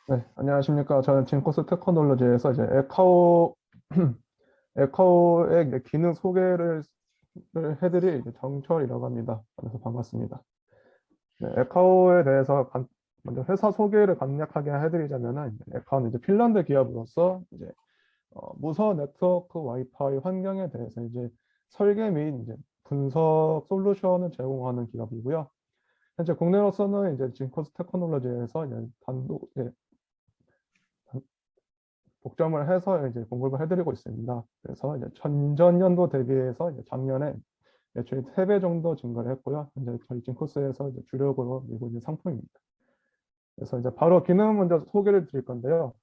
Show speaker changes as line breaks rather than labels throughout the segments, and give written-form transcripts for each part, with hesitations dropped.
네, 안녕하십니까. 저는 진코스 테크놀로지에서 이제 에카오의 이제 기능 소개를 해드릴 이제 정철이라고 합니다. 그래서 반갑습니다. 네, 에카오에 대해서 먼저 회사 소개를 간략하게 해드리자면은, 에카오는 이제 핀란드 기업으로서 이제 무선 네트워크 와이파이 환경에 대해서 이제 설계 및 이제 분석 솔루션을 제공하는 기업이고요. 현재 국내로서는 이제 진코스 테크놀로지에서 이제 독점을 해서 이제 공급을 해드리고 있습니다. 그래서 이제 전전년도 대비해서 이제 작년에 매출이 3배 정도 증가를 했고요. 현재 저희 징코스에서 이제 주력으로 밀고 있는 상품입니다. 그래서 이제 바로 기능 먼저 소개를 드릴 건데요.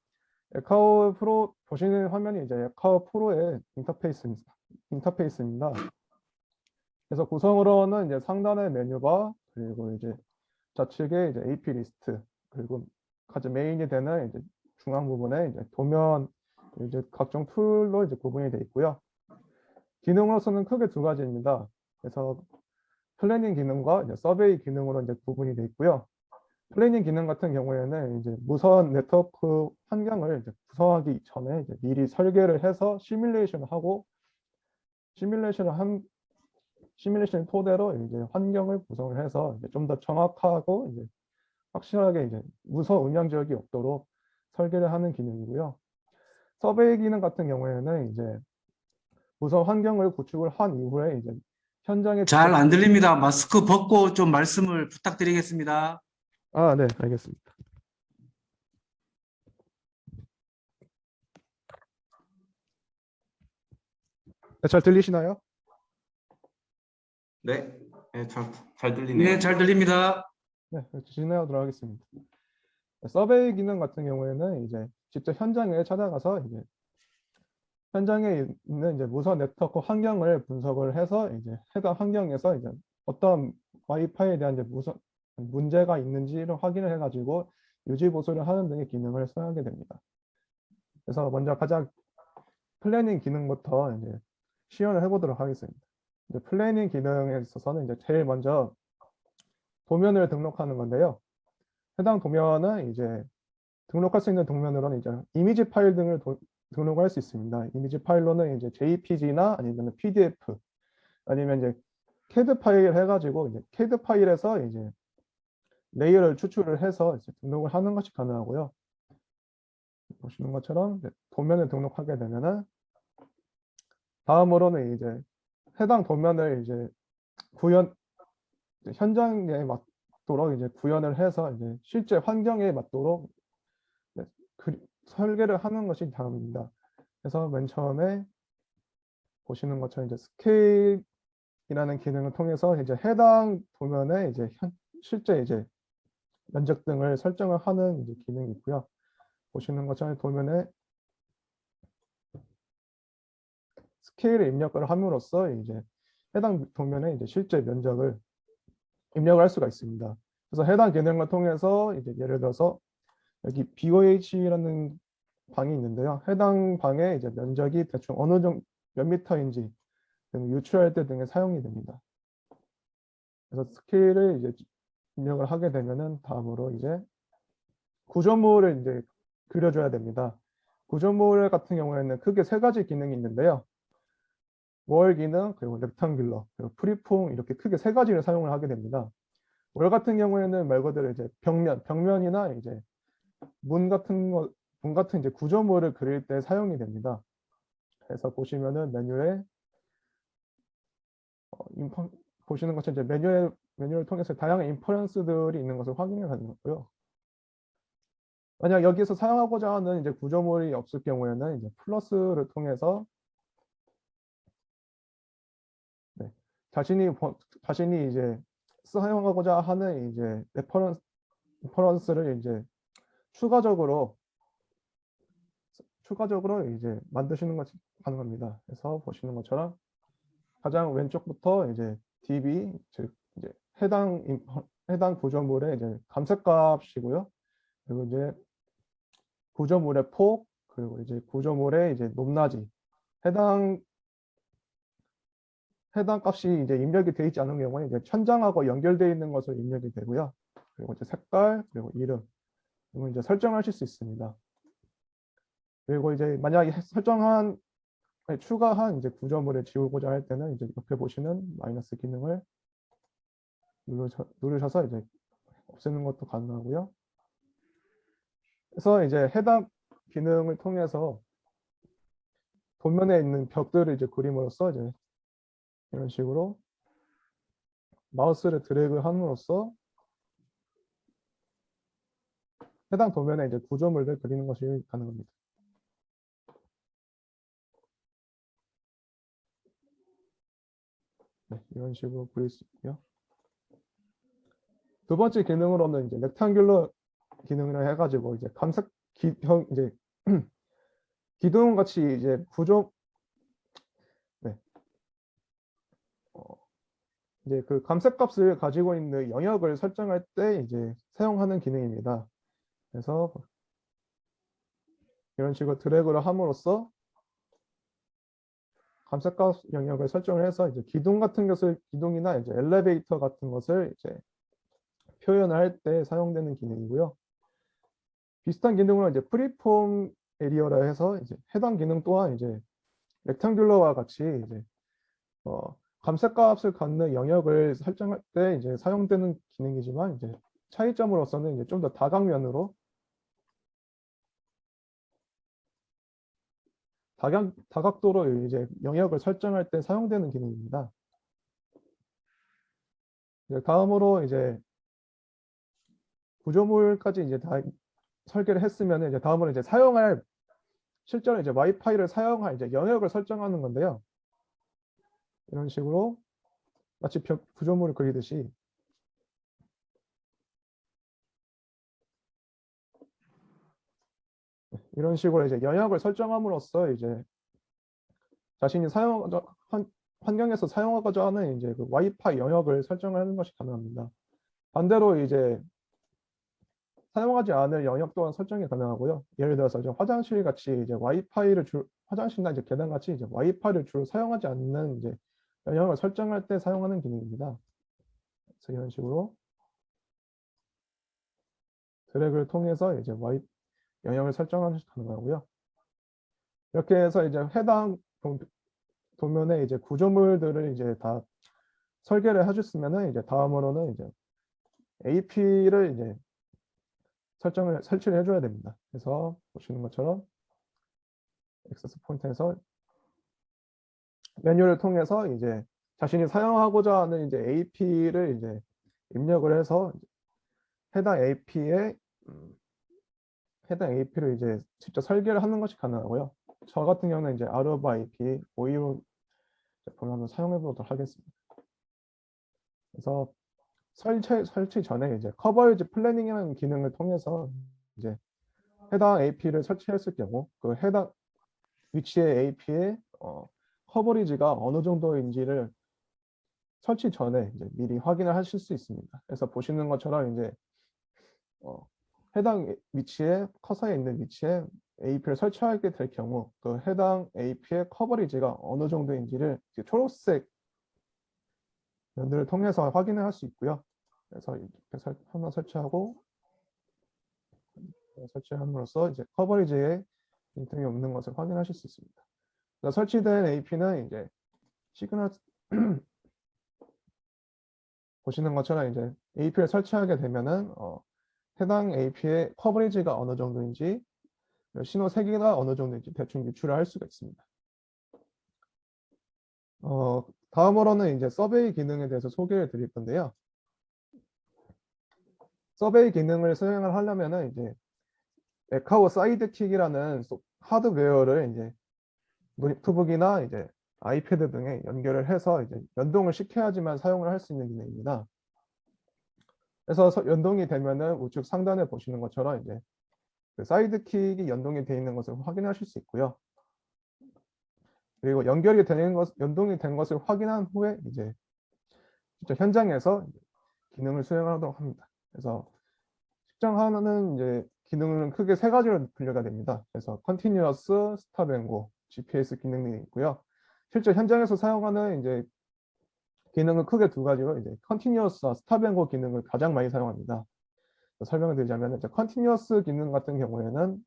에카오 프로 보시는 화면이 이제 에카오 프로의 인터페이스입니다. 그래서 구성으로는 이제 상단의 메뉴바 그리고 이제 좌측에 이제 AP 리스트 그리고 가장 메인이 되는 이제 중앙 부분에 이제 도면 이제 각종 툴로 이제 구분이 되어 있고요. 기능으로서는 크게 두 가지입니다. 그래서 플래닝 기능과 이제 서베이 기능으로 이제 구분이 되어 있고요. 플래닝 기능 같은 경우에는 이제 무선 네트워크 환경을 이제 구성하기 전에 이제 미리 설계를 해서 시뮬레이션을 하고 시뮬레이션을 한 시뮬레이션 토대로 이제 환경을 구성을 해서 좀 더 정확하고 이제 확실하게 이제 무선 음향 지역이 없도록 설계를 하는 기능이고요. 서베이 기능 같은 경우에는 이제 무선 환경을 구축을 한 이후에 이제 현장에
잘
직접
안 들립니다. 마스크 벗고 좀 말씀을 부탁드리겠습니다.
네, 알겠습니다. 네, 잘 들리시나요?
네, 네, 잘
네,
들리네요.
잘 들립니다.
네, 진행하도록 하겠습니다. 서베이 기능 같은 경우에는 이제 직접 현장에 찾아가서 이제 현장에 있는 이제 무선 네트워크 환경을 분석을 해서 이제 해당 환경에서 이제 어떤 와이파이에 대한 이제 무선 문제가 있는지를 확인을 해가지고 유지 보수를 하는 등의 기능을 수행하게 됩니다. 그래서 먼저 가장 플래닝 기능부터 이제 시연을 해보도록 하겠습니다. 이제 플래닝 기능에 있어서는 이제 제일 먼저 도면을 등록하는 건데요. 해당 도면은 이제 등록할 수 있는 도면으로는 이제 이미지 파일 등을 등록할 수 있습니다. 이미지 파일로는 이제 JPG나 아니면 PDF 아니면 이제 CAD 파일 해가지고 이제 CAD 파일에서 이제 레이어를 추출을 해서 이제 등록을 하는 것이 가능하고요. 보시는 것처럼 도면을 등록하게 되면은 다음으로는 이제 해당 도면을 이제 구현 현장에 맞도록 이제 구현을 해서 이제 실제 환경에 맞도록 설계를 하는 것이 다음입니다. 그래서 맨 처음에 보시는 것처럼 이제 스케일이라는 기능을 통해서 이제 해당 도면에 이제 실제 이제 면적 등을 설정을 하는 이제 기능이 있고요. 보시는 것처럼 도면에 스케일을 입력을 함으로써 이제 해당 도면에 이제 실제 면적을 입력을 할 수가 있습니다. 그래서 해당 기능을 통해서 이제 예를 들어서 여기 BOH라는 방이 있는데요. 해당 방의 이제 면적이 대충 어느 정도 몇 미터인지 등 유추할 때 등에 사용이 됩니다. 그래서 스케일을 이제 입력을 하게 되면은 다음으로 이제 구조물을 이제 그려줘야 됩니다. 구조물 같은 경우에는 크게 세 가지 기능이 있는데요. 월 기능, 그리고 렉탕귤러, 그리고 프리폼 이렇게 크게 세 가지를 사용을 하게 됩니다. 월 같은 경우에는 말 그대로 이제 벽면이나 이제 문 같은 이제 구조물을 그릴 때 사용이 됩니다. 그래서 보시면은 메뉴에 보시는 것처럼 이제 메뉴를 통해서 다양한 인퍼런스들이 있는 것을 확인해 가는 거고요. 만약 여기서 사용하고자 하는 이제 구조물이 없을 경우에는 이제 플러스를 통해서 네, 자신이 이제 사용하고자 하는 이제 레퍼런스를 이제 추가적으로 이제 만드시는 것이 가능합니다. 그래서 보시는 것처럼 가장 왼쪽부터 이제 DB 즉 이제 해당 구조물의 이제 감색값이고요. 그리고 이제 구조물의 폭 그리고 이제 구조물의 이제 높낮이 해당 값이 이제 입력이 되어 있지 않은 경우에 이제 천장하고 연결되어 있는 것을 입력이 되고요. 그리고 이제 색깔 그리고 이름 이걸 이제 설정하실 수 있습니다. 그리고 이제 만약에 설정한 아니, 추가한 이제 구조물을 지우고자 할 때는 이제 옆에 보시는 마이너스 기능을 누르셔서 이제 없애는 것도 가능하고요. 그래서 이제 해당 기능을 통해서 도면에 있는 벽들을 이제 그림으로써 이제 이런 식으로 마우스를 드래그 함으로써 해당 도면에 이제 구조물들 그리는 것이 가능합니다. 네, 이런 식으로 그릴 수 있고요. 두 번째 기능으로는 이제 렉탱귤러 기능을 해가지고 이제 감색 기형 이제 기둥 같이 이제 구조 네. 이제 그 감색값을 가지고 있는 영역을 설정할 때 이제 사용하는 기능입니다. 그래서 이런 식으로 드래그를 함으로써 감색값 영역을 설정을 해서 이제 기둥 같은 것을 기둥이나 이제 엘리베이터 같은 것을 이제 표현을 할 때 사용되는 기능이고요. 비슷한 기능으로 이제 프리폼 에리어라 해서 이제 해당 기능 또한 이제 렉탱귤러와 같이 이제 감색값을 갖는 영역을 설정할 때 이제 사용되는 기능이지만 이제 차이점으로서는 이제 좀 더 다각면으로 다각도로 이제 영역을 설정할 때 사용되는 기능입니다. 이제 다음으로 이제 구조물까지 이제 다 설계를 했으면 이제 다음으로 이제 사용할 실제로 이제 와이파이를 사용할 이제 영역을 설정하는 건데요. 이런 식으로 마치 구조물을 그리듯이 이런 식으로 이제 영역을 설정함으로써 이제 자신이 환경에서 사용하고자 하는 이제 그 와이파이 영역을 설정하는 것이 가능합니다. 반대로 이제 사용하지 않을 영역 또한 설정이 가능하고요. 예를 들어서 이제 화장실 같이 이제 화장실이나 이제 계단 같이 이제 와이파이를 주로 사용하지 않는 이제 영역을 설정할 때 사용하는 기능입니다. 그래서 이런 식으로 드래그를 통해서 이제 영역을 설정하는 것이 가능하고요. 이렇게 해서 이제 해당 도면에 이제 구조물들을 이제 다 설계를 해줬으면은 이제 다음으로는 이제 AP를 이제 설치를 해줘야 됩니다. 그래서 보시는 것처럼 액세스 포인트에서 메뉴를 통해서 이제 자신이 사용하고자 하는 이제 AP를 이제 입력을 해서 해당 AP를 이제 직접 설계를 하는 것이 가능하고요. 저 같은 경우는 이제 아르바 AP 515 제품을 한번 사용해 보도록 하겠습니다. 그래서 설치 전에 이제 커버리지 플래닝이라는 기능을 통해서 이제 해당 AP를 설치했을 경우 그 해당 위치의 AP의 커버리지가 어느 정도인지를 설치 전에 이제 미리 확인을 하실 수 있습니다. 그래서 보시는 것처럼 이제 해당 위치에 커서에 있는 위치에 AP를 설치하게 될 경우 그 해당 AP의 커버리지가 어느 정도인지를 초록색 면들을 통해서 확인을 할 수 있고요. 그래서 이렇게 한번 설치하고 설치함으로써 이제 커버리지에 빈틈이 없는 것을 확인하실 수 있습니다. 설치된 AP는 이제 시그널 보시는 것처럼 이제 AP를 설치하게 되면은 해당 AP의 커버리지가 어느 정도인지 신호 세기가 어느 정도인지 대충 유출을 할 수가 있습니다. 다음으로는 이제 서베이 기능에 대해서 소개를 드릴 건데요. 서베이 기능을 수행을 하려면은 이제 에카오 사이드킥이라는 하드웨어를 이제 노트북이나 이제 아이패드 등에 연결을 해서 이제 연동을 시켜야지만 사용을 할 수 있는 기능입니다. 그래서 연동이 되면은 우측 상단에 보시는 것처럼 이제 그 사이드킥이 연동이 되어 있는 것을 확인하실 수 있고요. 그리고 연동이 된 것을 확인한 후에 이제 직접 현장에서 기능을 수행하도록 합니다. 그래서 측정하는 이제 기능은 크게 세 가지로 분류가 됩니다. 그래서 컨티뉴어스, 스탑 앤 고, GPS 기능이 있고요. 실제 현장에서 사용하는 이제 기능은 크게 두 가지로 이제 컨티뉴어스와 스탑 앤 고 기능을 가장 많이 사용합니다. 설명을 드리자면 이제 컨티뉴어스 기능 같은 경우에는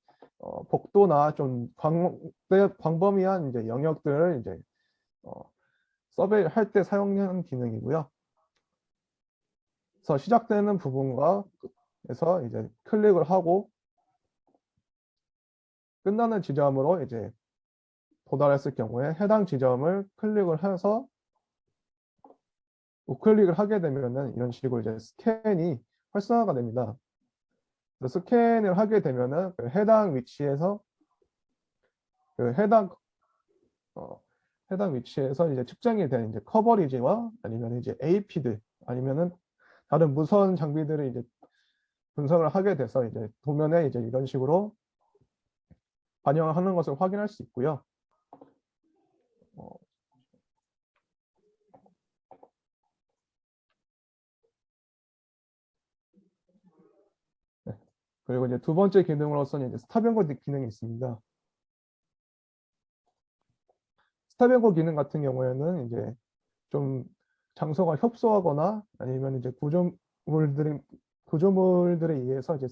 복도나 좀 광범위한 이제 영역들을 이제 서베이 할 때 사용하는 기능이고요. 그래서 시작되는 부분과 에서 이제 클릭을 하고 끝나는 지점으로 이제 도달했을 경우에 해당 지점을 클릭을 해서 우클릭을 하게 되면은 이런 식으로 이제 스캔이 활성화가 됩니다. 그래서 스캔을 하게 되면은 그 해당 위치에서 그 해당 위치에서 이제 측정이 된 이제 커버리지와 아니면 이제 AP들 아니면은 다른 무선 장비들을 이제 분석을 하게 돼서 이제 도면에 이제 이런 식으로 반영하는 것을 확인할 수 있고요. 네. 그리고 이제 두 번째 기능으로서는 이제 스탑앤고 기능이 있습니다. 스탑앤고 기능 같은 경우에는 이제 좀 장소가 협소하거나 아니면 이제 구조물들에 의해서 이제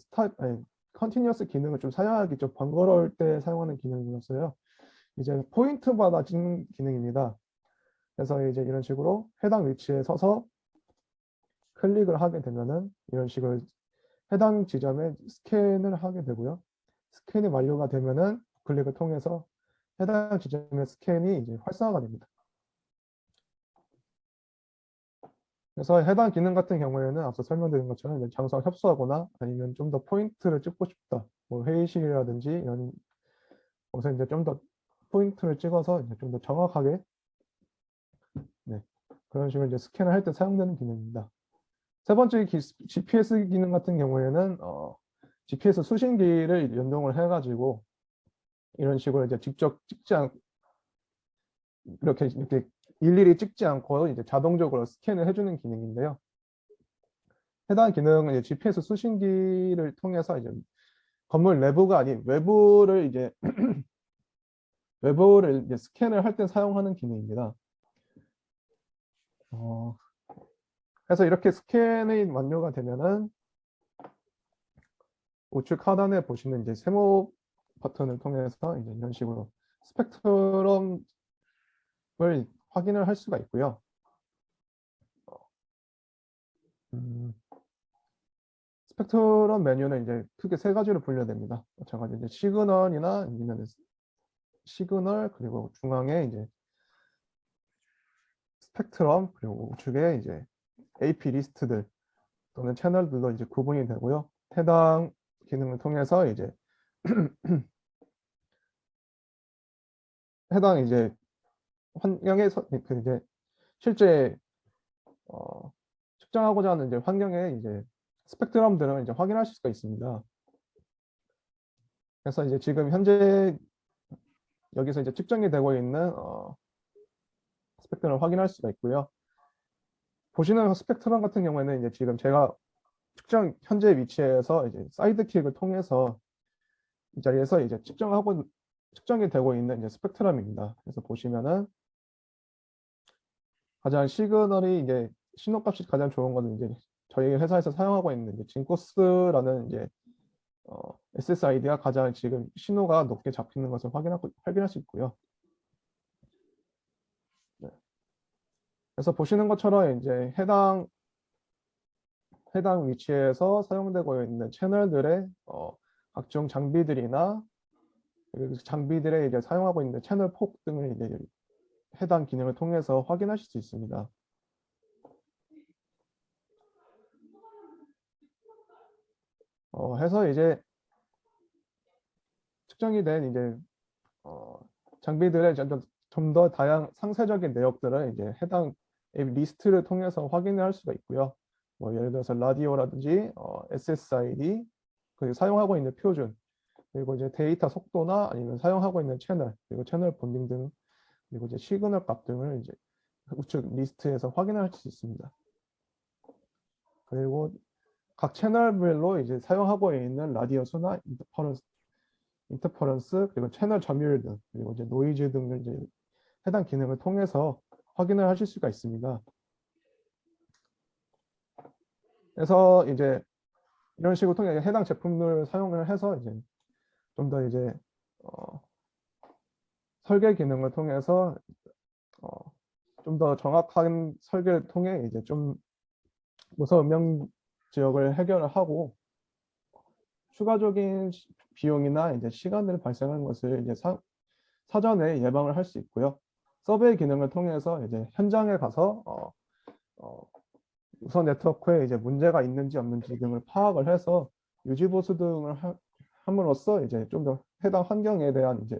컨티뉴어스 기능을 좀 사용하기 좀 번거로울 때 사용하는 기능이었어요. 이제 포인트마다 찍는 기능입니다. 그래서 이제 이런 식으로 해당 위치에 서서 클릭을 하게 되면은 이런 식으로 해당 지점에 스캔을 하게 되고요. 스캔이 완료가 되면은 클릭을 통해서 해당 지점의 스캔이 이제 활성화가 됩니다. 그래서 해당 기능 같은 경우에는 앞서 설명드린 것처럼 이제 장소가 협소하거나 아니면 좀 더 포인트를 찍고 싶다. 뭐 회의실이라든지 이런 곳에 이제 좀 더 포인트를 찍어서 이제 좀 더 정확하게 그런 식으로 이제 스캔을 할 때 사용되는 기능입니다. 세 번째 GPS 기능 같은 경우에는 GPS 수신기를 연동을 해가지고 이런 식으로 이제 직접 찍지 않고 이렇게 일일이 찍지 않고 이제 자동적으로 스캔을 해주는 기능인데요. 해당 기능은 이제 GPS 수신기를 통해서 이제 건물 내부가 아닌 외부를 이제 외부를 이제 스캔을 할 때 사용하는 기능입니다. 그래서 이렇게 스캔이 완료가 되면은 우측 하단에 보시는 이제 세모 버튼을 통해서 이제 이런 식으로 스펙트럼을 확인을 할 수가 있고요. 스펙트럼 메뉴는 이제 크게 세 가지로 분류됩니다. 마찬가지로 이제 시그널이나 아니면 시그널 그리고 중앙에 이제 스펙트럼 그리고 우측에 이제 AP 리스트들 또는 채널들도 이제 구분이 되고요. 해당 기능을 통해서 이제 해당 이제 환경에서 그 이제 실제 측정하고자 하는 이제 환경의 이제 스펙트럼들을 이제 확인하실 수가 있습니다. 그래서 이제 지금 현재 여기서 이제 측정이 되고 있는 스펙트럼을 확인할 수가 있고요. 보시는 스펙트럼 같은 경우에는 이제 지금 제가 측정 현재 위치에서 이제 사이드킥을 통해서 이 자리에서 이제 측정이 되고 있는 이제 스펙트럼입니다. 그래서 보시면은 가장 시그널이 이제 신호값이 가장 좋은 거는 이제 저희 회사에서 사용하고 있는 이제 진코스라는 이제 SSID가 가장 지금 신호가 높게 잡히는 것을 확인할 수 있고요. 네. 그래서 보시는 것처럼 이제 해당 위치에서 사용되고 있는 채널들의 각종 장비들이나 그 장비들의 이제 사용하고 있는 채널 폭 등을 이제 해당 기능을 통해서 확인하실 수 있습니다. 해서 이제 측정이 된 이제 장비들의 좀 더 상세적인 내역들을 이제 해당 리스트를 통해서 확인을 할 수가 있고요. 뭐 예를 들어서 라디오라든지 SSID 그리고 사용하고 있는 표준 그리고 이제 데이터 속도나 아니면 사용하고 있는 채널 그리고 채널 본딩 등 그리고 이제 시그널 값 등을 이제 우측 리스트에서 확인할 수 있습니다. 그리고 각 채널별로 이제 사용하고 있는 라디오 수나 인터퍼런스 그리고 채널 점유율 등 그리고 이제 노이즈 등을 이제 해당 기능을 통해서 확인을 하실 수가 있습니다. 그래서 이제 이런 식으로 통해 해당 제품을 사용을 해서 이제 좀 더 이제 설계 기능을 통해서 좀 더 정확한 설계를 통해 이제 좀 무선 음영 지역을 해결을 하고 추가적인 비용이나 이제 시간을 발생하는 것을 이제 사전에 예방을 할 수 있고요. 서베이 기능을 통해서 이제 현장에 가서 무선 네트워크에 이제 문제가 있는지 없는지 등을 파악을 해서 유지 보수 등을 함으로써 이제 좀 더 해당 환경에 대한 이제